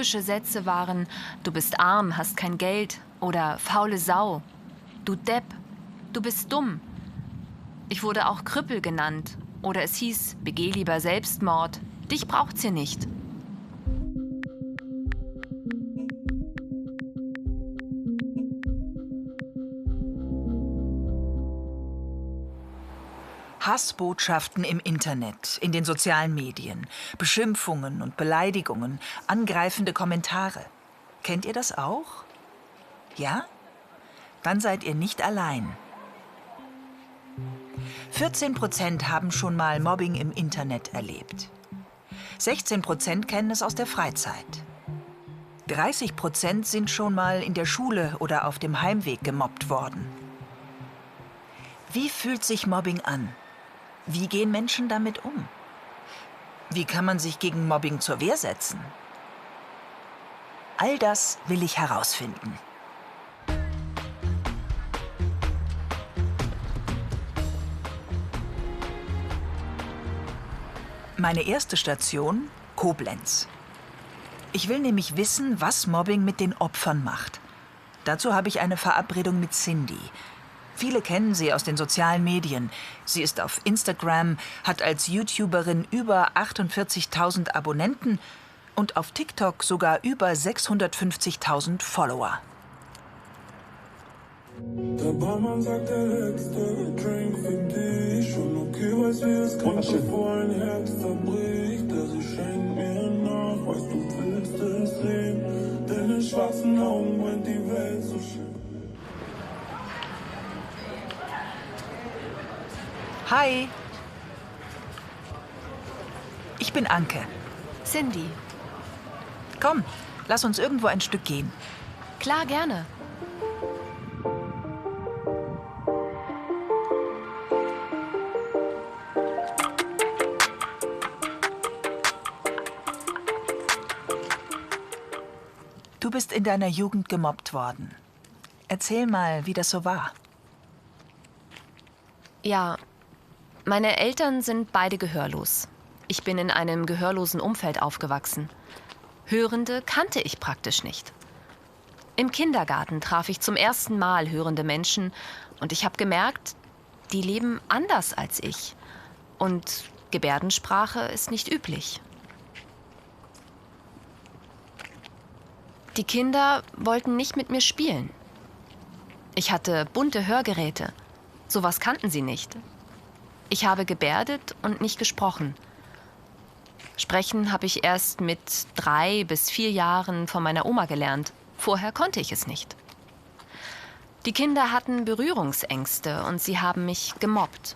Typische Sätze waren: Du bist arm, hast kein Geld oder faule Sau, du Depp, du bist dumm. Ich wurde auch Krüppel genannt oder es hieß: Begeh lieber Selbstmord, dich braucht's hier nicht. Hassbotschaften im Internet, in den sozialen Medien, Beschimpfungen und Beleidigungen, angreifende Kommentare. Kennt ihr das auch? Ja? Dann seid ihr nicht allein. 14% haben schon mal Mobbing im Internet erlebt. 16% kennen es aus der Freizeit. 30% sind schon mal in der Schule oder auf dem Heimweg gemobbt worden. Wie fühlt sich Mobbing an? Wie gehen Menschen damit um? Wie kann man sich gegen Mobbing zur Wehr setzen? All das will ich herausfinden. Meine erste Station: Koblenz. Ich will nämlich wissen, was Mobbing mit den Opfern macht. Dazu habe ich eine Verabredung mit Cindy. Viele kennen sie aus den sozialen Medien. Sie ist auf Instagram, hat als YouTuberin über 48.000 Abonnenten und auf TikTok sogar über 650.000 Follower. Der Barmann sagt, der letzte Drink für dich. Und okay, weiß wie es klingt, bevor ein Herz zerbricht. Der sie schenkt mir nach, weißt du, willst es sehen. Deine schwarzen Augen brennt die Welt so schön. Hi. Ich bin Anke. Cindy. Komm, lass uns irgendwo ein Stück gehen. Klar, gerne. Du bist in deiner Jugend gemobbt worden. Erzähl mal, wie das so war. Ja, meine Eltern sind beide gehörlos. Ich bin in einem gehörlosen Umfeld aufgewachsen. Hörende kannte ich praktisch nicht. Im Kindergarten traf ich zum ersten Mal hörende Menschen und ich habe gemerkt, die leben anders als ich. Und Gebärdensprache ist nicht üblich. Die Kinder wollten nicht mit mir spielen. Ich hatte bunte Hörgeräte. Sowas kannten sie nicht. Ich habe gebärdet und nicht gesprochen. Sprechen habe ich erst mit 3 bis 4 Jahren von meiner Oma gelernt. Vorher konnte ich es nicht. Die Kinder hatten Berührungsängste und sie haben mich gemobbt.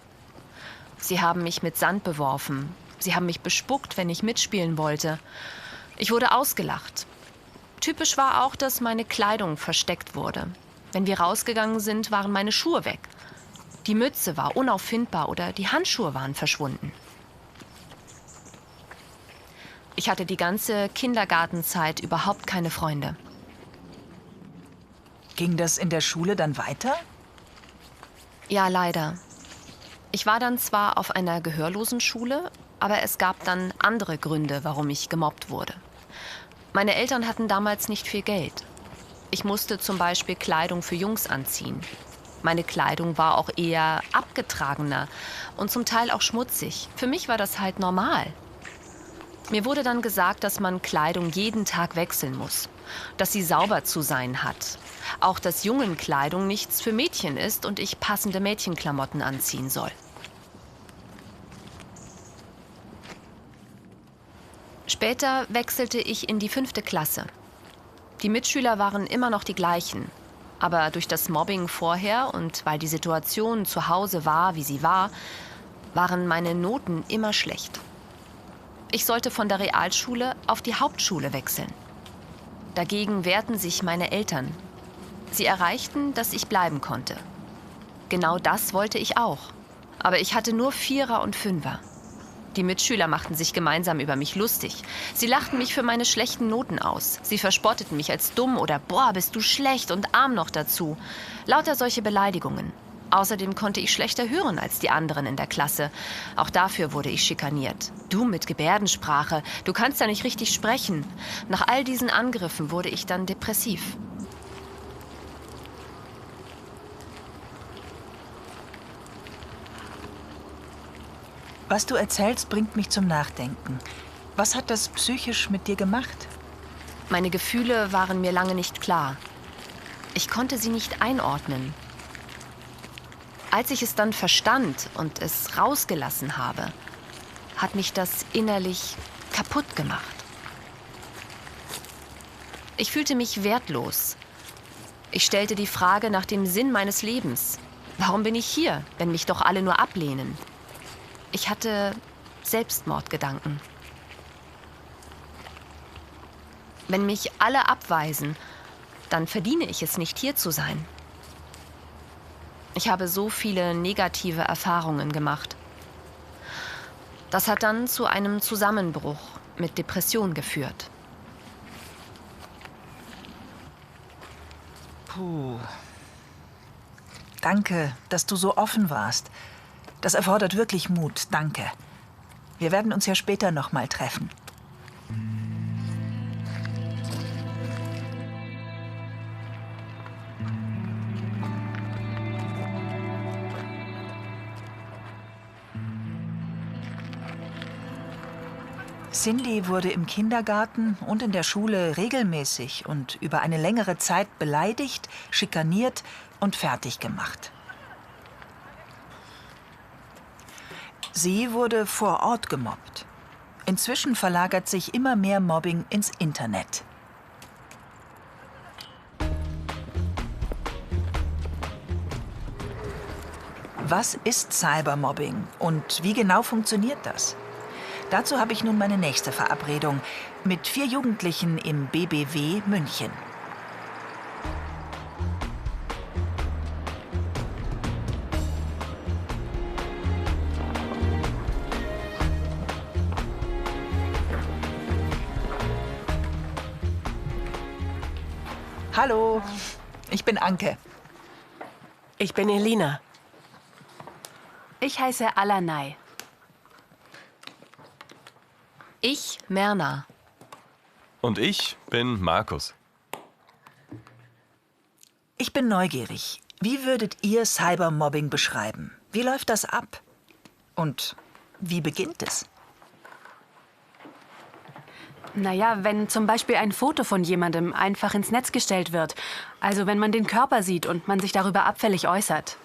Sie haben mich mit Sand beworfen. Sie haben mich bespuckt, wenn ich mitspielen wollte. Ich wurde ausgelacht. Typisch war auch, dass meine Kleidung versteckt wurde. Wenn wir rausgegangen sind, waren meine Schuhe weg. Die Mütze war unauffindbar oder die Handschuhe waren verschwunden. Ich hatte die ganze Kindergartenzeit überhaupt keine Freunde. Ging das in der Schule dann weiter? Ja, leider. Ich war dann zwar auf einer gehörlosen Schule, aber es gab dann andere Gründe, warum ich gemobbt wurde. Meine Eltern hatten damals nicht viel Geld. Ich musste zum Beispiel Kleidung für Jungs anziehen. Meine Kleidung war auch eher abgetragener und zum Teil auch schmutzig. Für mich war das halt normal. Mir wurde dann gesagt, dass man Kleidung jeden Tag wechseln muss, dass sie sauber zu sein hat. Auch dass Jungenkleidung nichts für Mädchen ist und ich passende Mädchenklamotten anziehen soll. Später wechselte ich in die 5. Klasse. Die Mitschüler waren immer noch die gleichen. Aber durch das Mobbing vorher und weil die Situation zu Hause war, wie sie war, waren meine Noten immer schlecht. Ich sollte von der Realschule auf die Hauptschule wechseln. Dagegen wehrten sich meine Eltern. Sie erreichten, dass ich bleiben konnte. Genau das wollte ich auch. Aber ich hatte nur 4er und 5er. Die Mitschüler machten sich gemeinsam über mich lustig. Sie lachten mich für meine schlechten Noten aus. Sie verspotteten mich als dumm oder »Boah, bist du schlecht und arm noch dazu«. Lauter solche Beleidigungen. Außerdem konnte ich schlechter hören als die anderen in der Klasse. Auch dafür wurde ich schikaniert. Du mit Gebärdensprache, du kannst ja nicht richtig sprechen. Nach all diesen Angriffen wurde ich dann depressiv. Was du erzählst, bringt mich zum Nachdenken. Was hat das psychisch mit dir gemacht? Meine Gefühle waren mir lange nicht klar. Ich konnte sie nicht einordnen. Als ich es dann verstand und es rausgelassen habe, hat mich das innerlich kaputt gemacht. Ich fühlte mich wertlos. Ich stellte die Frage nach dem Sinn meines Lebens. Warum bin ich hier, wenn mich doch alle nur ablehnen? Ich hatte Selbstmordgedanken. Wenn mich alle abweisen, dann verdiene ich es nicht, hier zu sein. Ich habe so viele negative Erfahrungen gemacht. Das hat dann zu einem Zusammenbruch mit Depression geführt. Puh. Danke, dass du so offen warst. Das erfordert wirklich Mut, danke. Wir werden uns ja später noch mal treffen. Cindy wurde im Kindergarten und in der Schule regelmäßig und über eine längere Zeit beleidigt, schikaniert und fertig gemacht. Sie wurde vor Ort gemobbt. Inzwischen verlagert sich immer mehr Mobbing ins Internet. Was ist Cybermobbing und wie genau funktioniert das? Dazu habe ich nun meine nächste Verabredung mit 4 Jugendlichen im BBW München. Hallo, ich bin Anke. Ich bin Elina. Ich heiße Alanay. Ich, Merna. Und ich bin Markus. Ich bin neugierig. Wie würdet ihr Cybermobbing beschreiben? Wie läuft das ab? Und wie beginnt es? Naja, wenn zum Beispiel ein Foto von jemandem einfach ins Netz gestellt wird. Also wenn man den Körper sieht und man sich darüber abfällig äußert.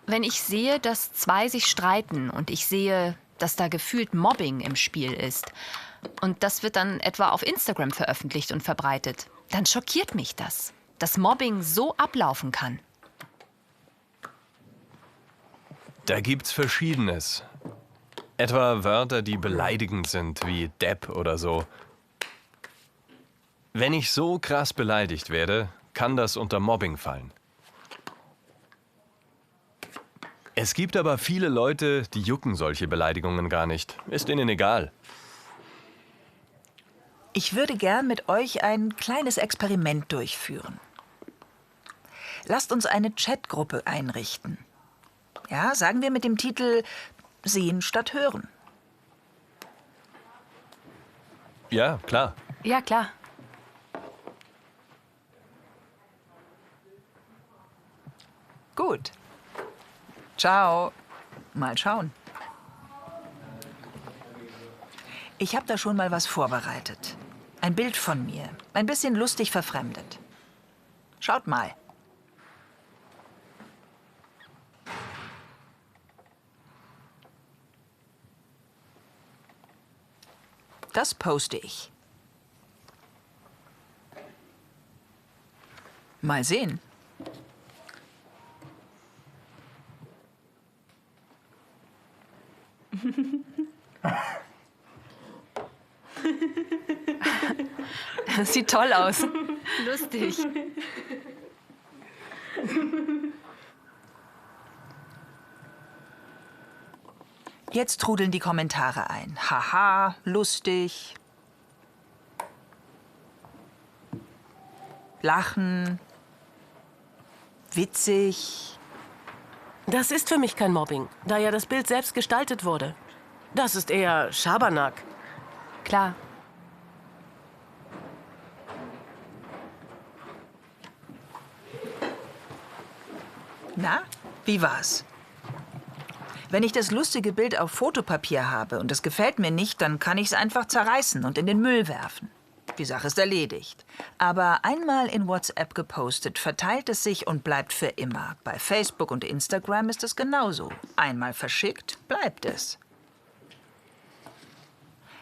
Wenn ich sehe, dass 2 sich streiten und ich sehe, dass da gefühlt Mobbing im Spiel ist und das wird dann etwa auf Instagram veröffentlicht und verbreitet, dann schockiert mich das, dass Mobbing so ablaufen kann. Da gibt's Verschiedenes. Etwa Wörter, die beleidigend sind, wie Depp oder so. Wenn ich so krass beleidigt werde, kann das unter Mobbing fallen. Es gibt aber viele Leute, die jucken solche Beleidigungen gar nicht. Ist ihnen egal. Ich würde gern mit euch ein kleines Experiment durchführen. Lasst uns eine Chatgruppe einrichten. Ja, sagen wir mit dem Titel Sehen statt Hören. Ja, klar. Ja, klar. Gut. Ciao. Mal schauen. Ich habe da schon mal was vorbereitet. Ein Bild von mir. Ein bisschen lustig verfremdet. Schaut mal. Das poste ich. Mal sehen. Sieht toll aus. Lustig. Jetzt trudeln die Kommentare ein. Haha, lustig. Lachen. witzig? Das ist für mich kein Mobbing, da ja das Bild selbst gestaltet wurde. Das ist eher Schabernack. Klar. Na, wie war's? Wenn ich das lustige Bild auf Fotopapier habe und es gefällt mir nicht, dann kann ich es einfach zerreißen und in den Müll werfen. Die Sache ist erledigt. Aber einmal in WhatsApp gepostet, verteilt es sich und bleibt für immer. Bei Facebook und Instagram ist es genauso. Einmal verschickt, bleibt es.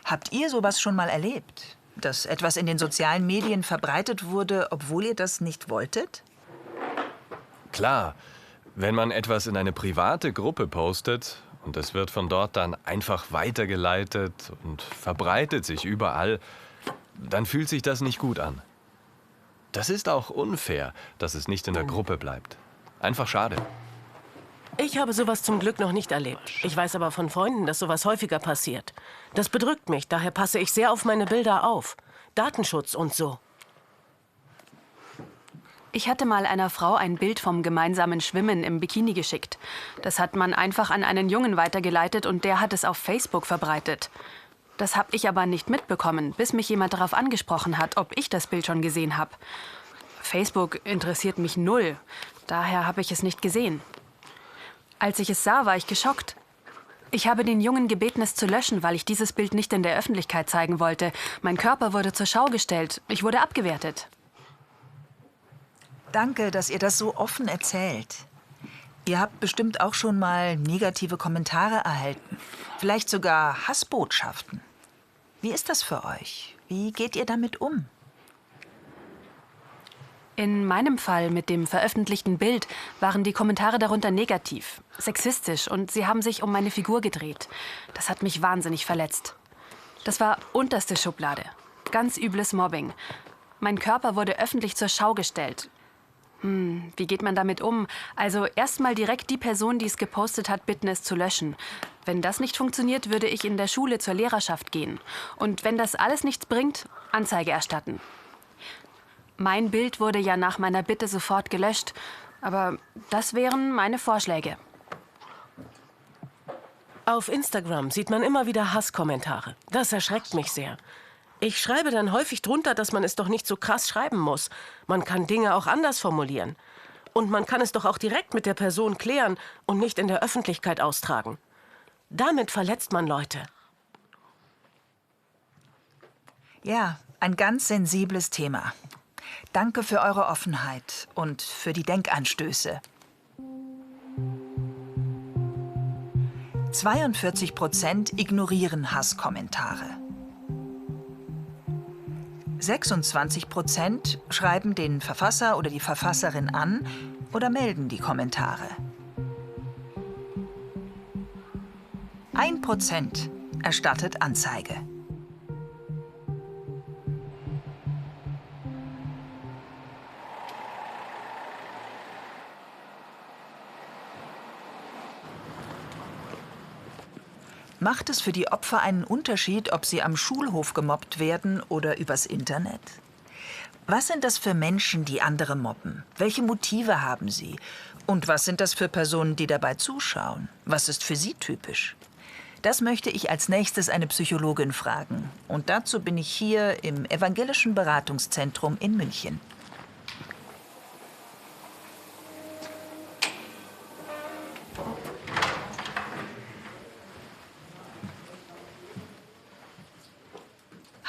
Habt ihr sowas schon mal erlebt? Dass etwas in den sozialen Medien verbreitet wurde, obwohl ihr das nicht wolltet? Klar, wenn man etwas in eine private Gruppe postet und es wird von dort dann einfach weitergeleitet und verbreitet sich überall, dann fühlt sich das nicht gut an. Das ist auch unfair, dass es nicht in der Gruppe bleibt. Einfach schade. Ich habe sowas zum Glück noch nicht erlebt. Ich weiß aber von Freunden, dass sowas häufiger passiert. Das bedrückt mich, daher passe ich sehr auf meine Bilder auf. Datenschutz und so. Ich hatte mal einer Frau ein Bild vom gemeinsamen Schwimmen im Bikini geschickt. Das hat man einfach an einen Jungen weitergeleitet und der hat es auf Facebook verbreitet. Das habe ich aber nicht mitbekommen, bis mich jemand darauf angesprochen hat, ob ich das Bild schon gesehen habe. Facebook interessiert mich null, daher habe ich es nicht gesehen. Als ich es sah, war ich geschockt. Ich habe den Jungen gebeten, es zu löschen, weil ich dieses Bild nicht in der Öffentlichkeit zeigen wollte. Mein Körper wurde zur Schau gestellt. Ich wurde abgewertet. Danke, dass ihr das so offen erzählt. Ihr habt bestimmt auch schon mal negative Kommentare erhalten. Vielleicht sogar Hassbotschaften. Wie ist das für euch? Wie geht ihr damit um? In meinem Fall mit dem veröffentlichten Bild waren die Kommentare darunter negativ, sexistisch und sie haben sich um meine Figur gedreht. Das hat mich wahnsinnig verletzt. Das war unterste Schublade. Ganz übles Mobbing. Mein Körper wurde öffentlich zur Schau gestellt. Wie geht man damit um? Also erstmal direkt die Person, die es gepostet hat, bitten, es zu löschen. Wenn das nicht funktioniert, würde ich in der Schule zur Lehrerschaft gehen. Und wenn das alles nichts bringt, Anzeige erstatten. Mein Bild wurde ja nach meiner Bitte sofort gelöscht. Aber das wären meine Vorschläge. Auf Instagram sieht man immer wieder Hasskommentare. Das erschreckt mich sehr. Ich schreibe dann häufig drunter, dass man es doch nicht so krass schreiben muss. Man kann Dinge auch anders formulieren. Und man kann es doch auch direkt mit der Person klären und nicht in der Öffentlichkeit austragen. Damit verletzt man Leute. Ja, ein ganz sensibles Thema. Danke für eure Offenheit und für die Denkanstöße. 42% ignorieren Hasskommentare. 26% schreiben den Verfasser oder die Verfasserin an oder melden die Kommentare. 1% erstattet Anzeige. Macht es für die Opfer einen Unterschied, ob sie am Schulhof gemobbt werden oder übers Internet? Was sind das für Menschen, die andere mobben? Welche Motive haben sie? Und was sind das für Personen, die dabei zuschauen? Was ist für sie typisch? Das möchte ich als nächstes eine Psychologin fragen. Und dazu bin ich hier im Evangelischen Beratungszentrum in München.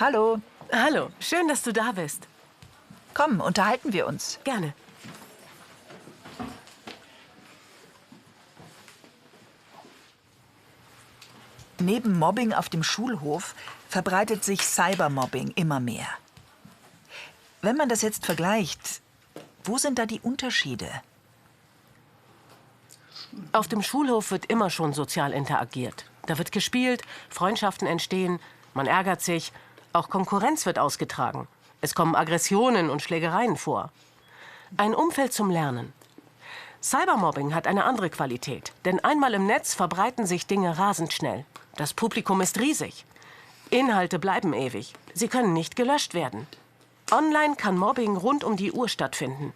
Hallo. Hallo, schön, dass du da bist. Komm, unterhalten wir uns. Gerne. Neben Mobbing auf dem Schulhof verbreitet sich Cybermobbing immer mehr. Wenn man das jetzt vergleicht, wo sind da die Unterschiede? Auf dem Schulhof wird immer schon sozial interagiert. Da wird gespielt, Freundschaften entstehen, man ärgert sich, auch Konkurrenz wird ausgetragen. Es kommen Aggressionen und Schlägereien vor. Ein Umfeld zum Lernen. Cybermobbing hat eine andere Qualität, denn einmal im Netz verbreiten sich Dinge rasend schnell. Das Publikum ist riesig. Inhalte bleiben ewig. Sie können nicht gelöscht werden. Online kann Mobbing rund um die Uhr stattfinden.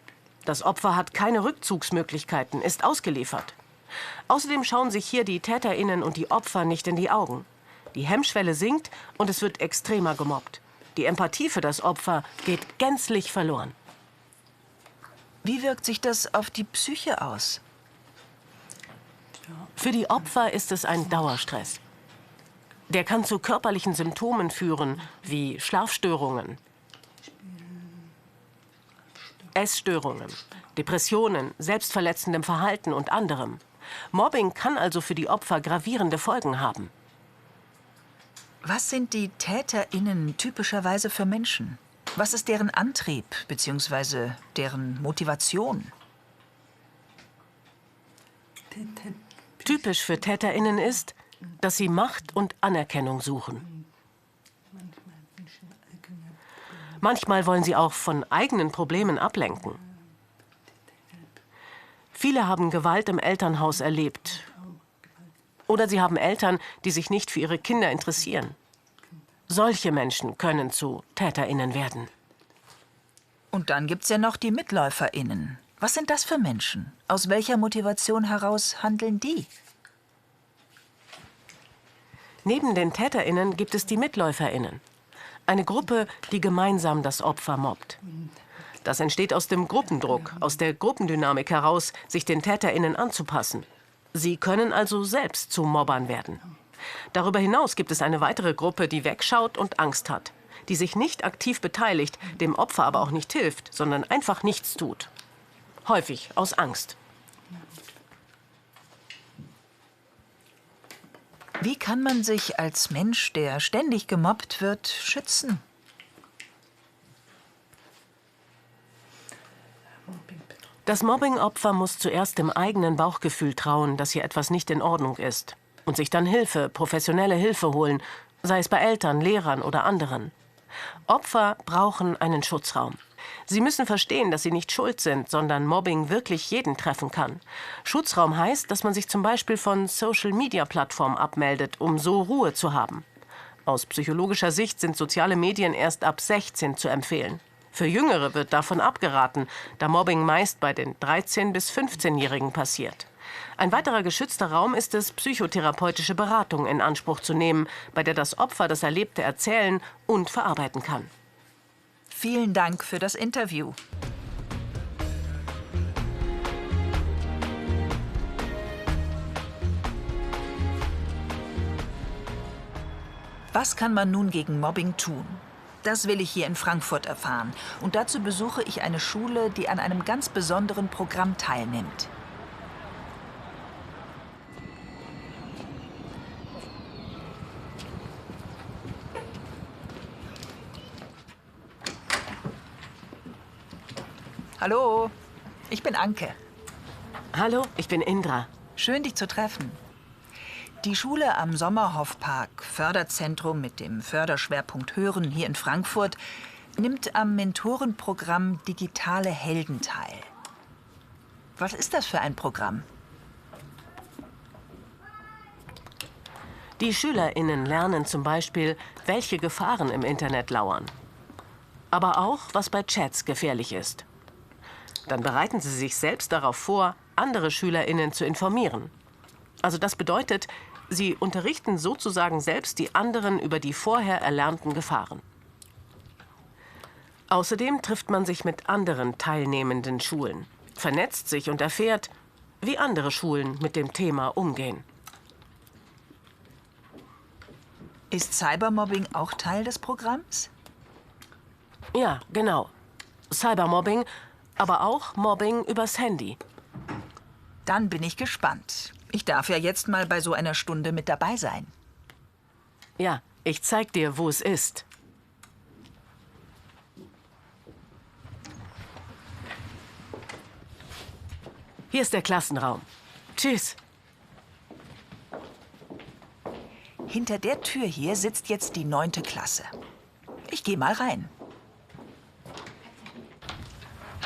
Das Opfer hat keine Rückzugsmöglichkeiten, ist ausgeliefert. Außerdem schauen sich hier die TäterInnen und die Opfer nicht in die Augen. Die Hemmschwelle sinkt und es wird extremer gemobbt. Die Empathie für das Opfer geht gänzlich verloren. Wie wirkt sich das auf die Psyche aus? Für die Opfer ist es ein Dauerstress. Der kann zu körperlichen Symptomen führen, wie Schlafstörungen, Essstörungen, Depressionen, selbstverletzendem Verhalten und anderem. Mobbing kann also für die Opfer gravierende Folgen haben. Was sind die TäterInnen typischerweise für Menschen? Was ist deren Antrieb bzw. deren Motivation? Typisch für TäterInnen ist, dass sie Macht und Anerkennung suchen. Manchmal wollen sie auch von eigenen Problemen ablenken. Viele haben Gewalt im Elternhaus erlebt. Oder sie haben Eltern, die sich nicht für ihre Kinder interessieren. Solche Menschen können zu TäterInnen werden. Und dann gibt's ja noch die MitläuferInnen. Was sind das für Menschen? Aus welcher Motivation heraus handeln die? Neben den TäterInnen gibt es die MitläuferInnen. Eine Gruppe, die gemeinsam das Opfer mobbt. Das entsteht aus dem Gruppendruck, aus der Gruppendynamik heraus, sich den TäterInnen anzupassen. Sie können also selbst zu Mobbern werden. Darüber hinaus gibt es eine weitere Gruppe, die wegschaut und Angst hat. Die sich nicht aktiv beteiligt, dem Opfer aber auch nicht hilft, sondern einfach nichts tut. Häufig aus Angst. Wie kann man sich als Mensch, der ständig gemobbt wird, schützen? Das Mobbing-Opfer muss zuerst dem eigenen Bauchgefühl trauen, dass hier etwas nicht in Ordnung ist. Und sich dann Hilfe, professionelle Hilfe holen, sei es bei Eltern, Lehrern oder anderen. Opfer brauchen einen Schutzraum. Sie müssen verstehen, dass sie nicht schuld sind, sondern Mobbing wirklich jeden treffen kann. Schutzraum heißt, dass man sich zum Beispiel von Social-Media-Plattformen abmeldet, um so Ruhe zu haben. Aus psychologischer Sicht sind soziale Medien erst ab 16 zu empfehlen. Für Jüngere wird davon abgeraten, da Mobbing meist bei den 13- bis 15-Jährigen passiert. Ein weiterer geschützter Raum ist es, psychotherapeutische Beratung in Anspruch zu nehmen, bei der das Opfer das Erlebte erzählen und verarbeiten kann. Vielen Dank für das Interview. Was kann man nun gegen Mobbing tun? Das will ich hier in Frankfurt erfahren. Und dazu besuche ich eine Schule, die an einem ganz besonderen Programm teilnimmt. Hallo, ich bin Anke. Hallo, ich bin Indra. Schön, dich zu treffen. Die Schule am Sommerhoffpark, Förderzentrum mit dem Förderschwerpunkt Hören hier in Frankfurt, nimmt am Mentorenprogramm Digitale Helden teil. Was ist das für ein Programm? Die SchülerInnen lernen zum Beispiel, welche Gefahren im Internet lauern. Aber auch, was bei Chats gefährlich ist. Dann bereiten sie sich selbst darauf vor, andere SchülerInnen zu informieren. Also das bedeutet, sie unterrichten sozusagen selbst die anderen über die vorher erlernten Gefahren. Außerdem trifft man sich mit anderen teilnehmenden Schulen, vernetzt sich und erfährt, wie andere Schulen mit dem Thema umgehen. Ist Cybermobbing auch Teil des Programms? Ja, genau. Cybermobbing, aber auch Mobbing übers Handy. Dann bin ich gespannt. Ich darf ja jetzt mal bei so einer Stunde mit dabei sein. Ja, ich zeig dir, wo es ist. Hier ist der Klassenraum. Tschüss. Hinter der Tür hier sitzt jetzt die 9. Klasse. Ich gehe mal rein.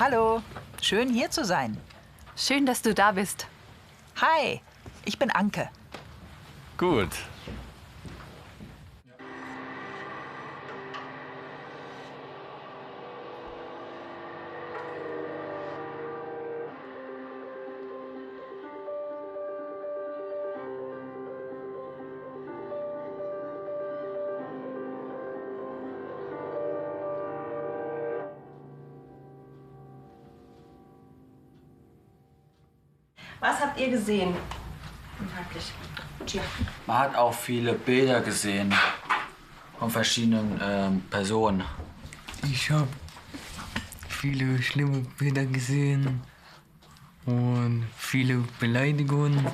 Hallo, schön hier zu sein. Schön, dass du da bist. Hi, ich bin Anke. Gut. Was habt ihr gesehen? Inhaltlich. Gia. Man hat auch viele Bilder gesehen von verschiedenen Personen. Ich habe viele schlimme Bilder gesehen und viele Beleidigungen.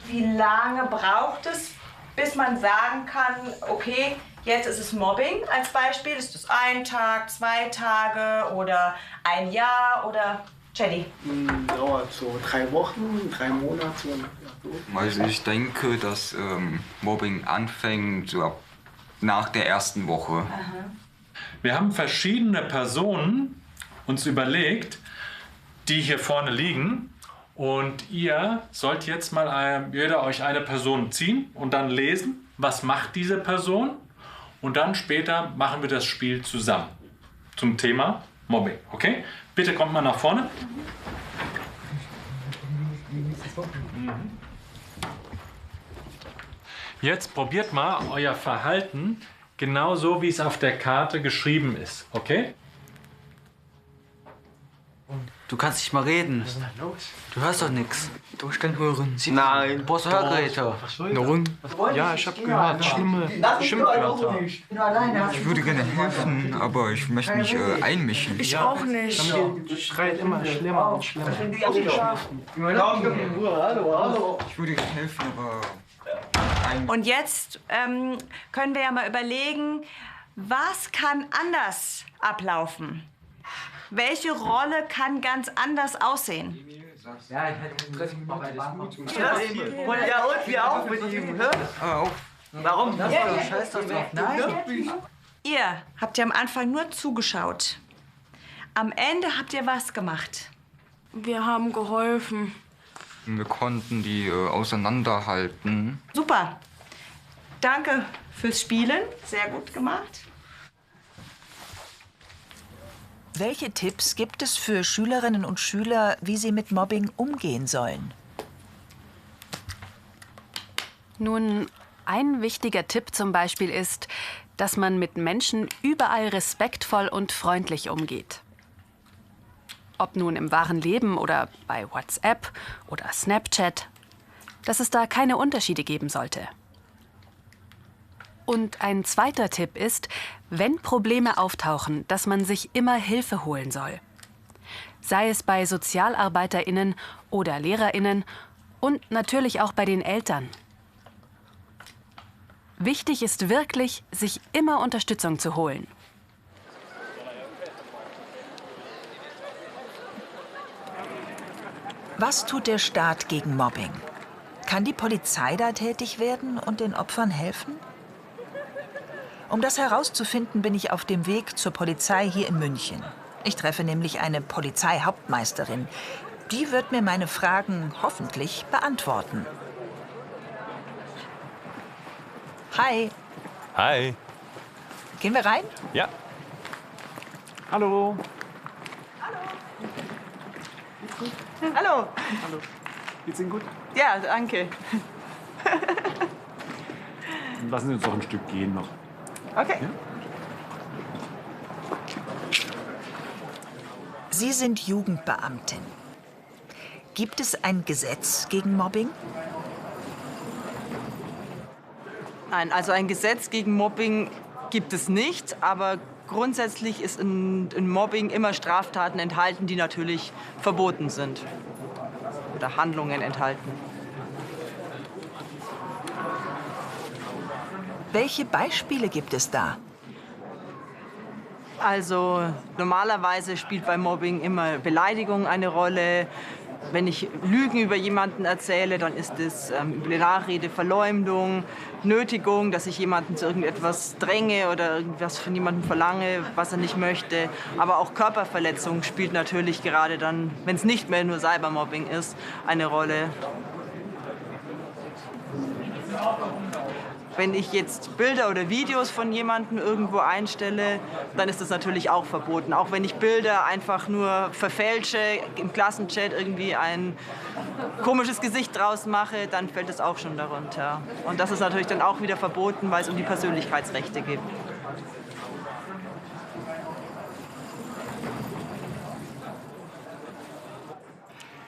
Wie lange braucht es, bis man sagen kann, okay, jetzt ist es Mobbing als Beispiel? Ist es 1 Tag, 2 Tage oder 1 Jahr oder Jenny? Dauert so 3 Wochen, 3 Monate. Also ich denke, dass Mobbing anfängt so ab nach der ersten Woche. Aha. Wir haben verschiedene Personen uns überlegt, die hier vorne liegen. Und ihr sollt jetzt mal jeder euch eine Person ziehen und dann lesen, was macht diese Person. Und dann später machen wir das Spiel zusammen zum Thema Mobbing. Okay? Bitte kommt mal nach vorne. Jetzt probiert mal euer Verhalten genauso, wie es auf der Karte geschrieben ist. Okay? Du kannst nicht mal reden. Was ist denn los? Du hörst doch nichts. Du kannst hören. Nein, du brauchst Hörgeräte. Na und? Ja, ich habe gehört. Schlimme Schimpfwörter. Ich würde gerne helfen, aber ich möchte nicht einmischen. Ich auch nicht. Ich schreit immer schlimmer und schlimmer. Ich würde gerne helfen, aber... Und jetzt können wir ja mal überlegen, was kann anders ablaufen? Welche Rolle kann ganz anders aussehen? Ja, ich treffe mich mal alles gut. Ja, und wir auch mit ihm. Hör auf. Warum? Scheiß doch drauf. Nein. Ihr habt ja am Anfang nur zugeschaut. Am Ende habt ihr was gemacht. Wir haben geholfen. Wir konnten die auseinanderhalten. Super. Danke fürs Spielen. Sehr gut gemacht. Welche Tipps gibt es für Schülerinnen und Schüler, wie sie mit Mobbing umgehen sollen? Nun, ein wichtiger Tipp zum Beispiel ist, dass man mit Menschen überall respektvoll und freundlich umgeht. Ob nun im wahren Leben oder bei WhatsApp oder Snapchat, dass es da keine Unterschiede geben sollte. Und ein zweiter Tipp ist, wenn Probleme auftauchen, dass man sich immer Hilfe holen soll. Sei es bei SozialarbeiterInnen oder LehrerInnen und natürlich auch bei den Eltern. Wichtig ist wirklich, sich immer Unterstützung zu holen. Was tut der Staat gegen Mobbing? Kann die Polizei da tätig werden und den Opfern helfen? Um das herauszufinden, bin ich auf dem Weg zur Polizei hier in München. Ich treffe nämlich eine Polizeihauptmeisterin. Die wird mir meine Fragen hoffentlich beantworten. Hi. Hi. Gehen wir rein? Ja. Hallo. Hallo. Hallo. Geht's Ihnen gut? Ja, danke. Lassen Sie uns doch ein Stück gehen noch. Okay. Ja? Sie sind Jugendbeamtin. Gibt es ein Gesetz gegen Mobbing? Nein, also ein Gesetz gegen Mobbing gibt es nicht, aber grundsätzlich ist in Mobbing immer Straftaten enthalten, die natürlich verboten sind oder Handlungen enthalten. Welche Beispiele gibt es da? Also normalerweise spielt bei Mobbing immer Beleidigung eine Rolle. Wenn ich Lügen über jemanden erzähle, dann ist es Nachrede, Verleumdung, Nötigung, dass ich jemanden zu irgendetwas dränge oder irgendwas von jemandem verlange, was er nicht möchte. Aber auch Körperverletzung spielt natürlich gerade dann, wenn es nicht mehr nur Cybermobbing ist, eine Rolle. Wenn ich jetzt Bilder oder Videos von jemandem irgendwo einstelle, dann ist das natürlich auch verboten. Auch wenn ich Bilder einfach nur verfälsche, im Klassenchat irgendwie ein komisches Gesicht draus mache, dann fällt es auch schon darunter. Und das ist natürlich dann auch wieder verboten, weil es um die Persönlichkeitsrechte geht.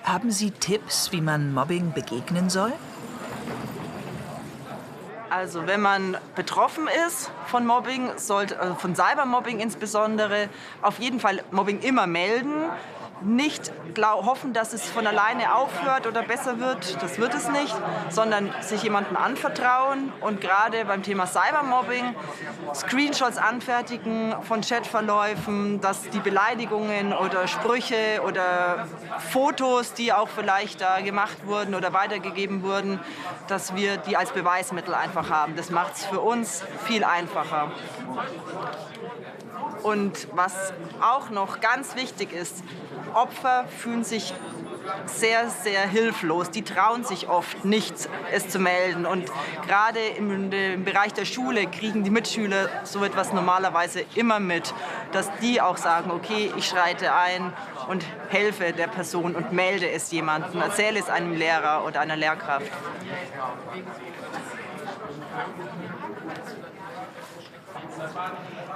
Haben Sie Tipps, wie man Mobbing begegnen soll? Also wenn man betroffen ist von Mobbing, von Cybermobbing insbesondere, auf jeden Fall Mobbing immer melden. Nicht hoffen, dass es von alleine aufhört oder besser wird, das wird es nicht, sondern sich jemandem anvertrauen und gerade beim Thema Cybermobbing Screenshots anfertigen von Chatverläufen, dass die Beleidigungen oder Sprüche oder Fotos, die auch vielleicht da gemacht wurden oder weitergegeben wurden, dass wir die als Beweismittel einfach haben. Das macht es für uns viel einfacher. Und was auch noch ganz wichtig ist, Opfer fühlen sich sehr, sehr hilflos. Die trauen sich oft nicht, es zu melden. Und gerade im Bereich der Schule kriegen die Mitschüler so etwas normalerweise immer mit, dass die auch sagen, okay, ich schreite ein und helfe der Person und melde es jemandem, erzähle es einem Lehrer oder einer Lehrkraft.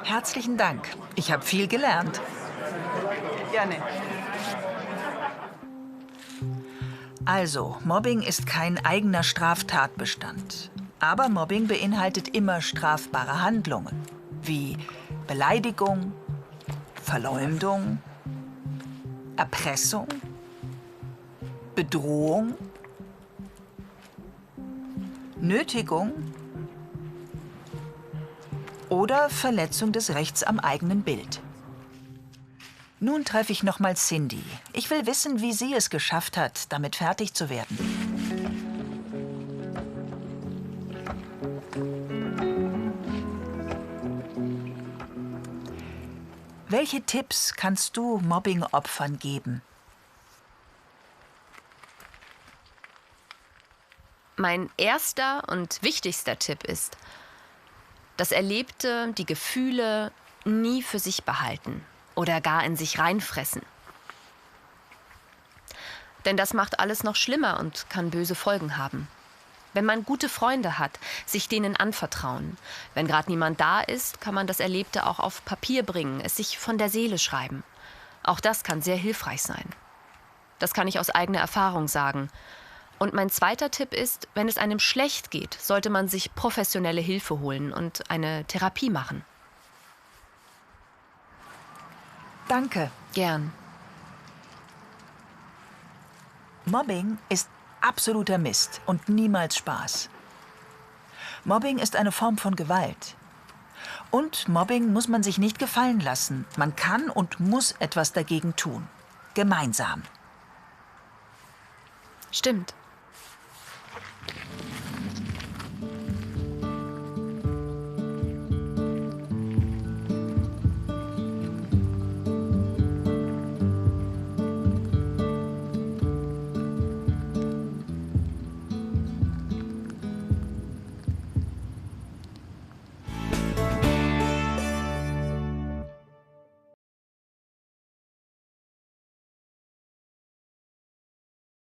Herzlichen Dank. Ich habe viel gelernt. Gerne. Also, Mobbing ist kein eigener Straftatbestand. Aber Mobbing beinhaltet immer strafbare Handlungen, wie Beleidigung, Verleumdung, Erpressung, Bedrohung, Nötigung oder Verletzung des Rechts am eigenen Bild. Nun treffe ich noch mal Cindy. Ich will wissen, wie sie es geschafft hat, damit fertig zu werden. Welche Tipps kannst du Mobbing-Opfern geben? Mein erster und wichtigster Tipp ist, das Erlebte, die Gefühle nie für sich behalten oder gar in sich reinfressen. Denn das macht alles noch schlimmer und kann böse Folgen haben. Wenn man gute Freunde hat, sich denen anvertrauen. Wenn gerade niemand da ist, kann man das Erlebte auch auf Papier bringen, es sich von der Seele schreiben. Auch das kann sehr hilfreich sein. Das kann ich aus eigener Erfahrung sagen. Und mein zweiter Tipp ist, wenn es einem schlecht geht, sollte man sich professionelle Hilfe holen und eine Therapie machen. Danke. Gern. Mobbing ist absoluter Mist und niemals Spaß. Mobbing ist eine Form von Gewalt. Und Mobbing muss man sich nicht gefallen lassen. Man kann und muss etwas dagegen tun. Gemeinsam. Stimmt.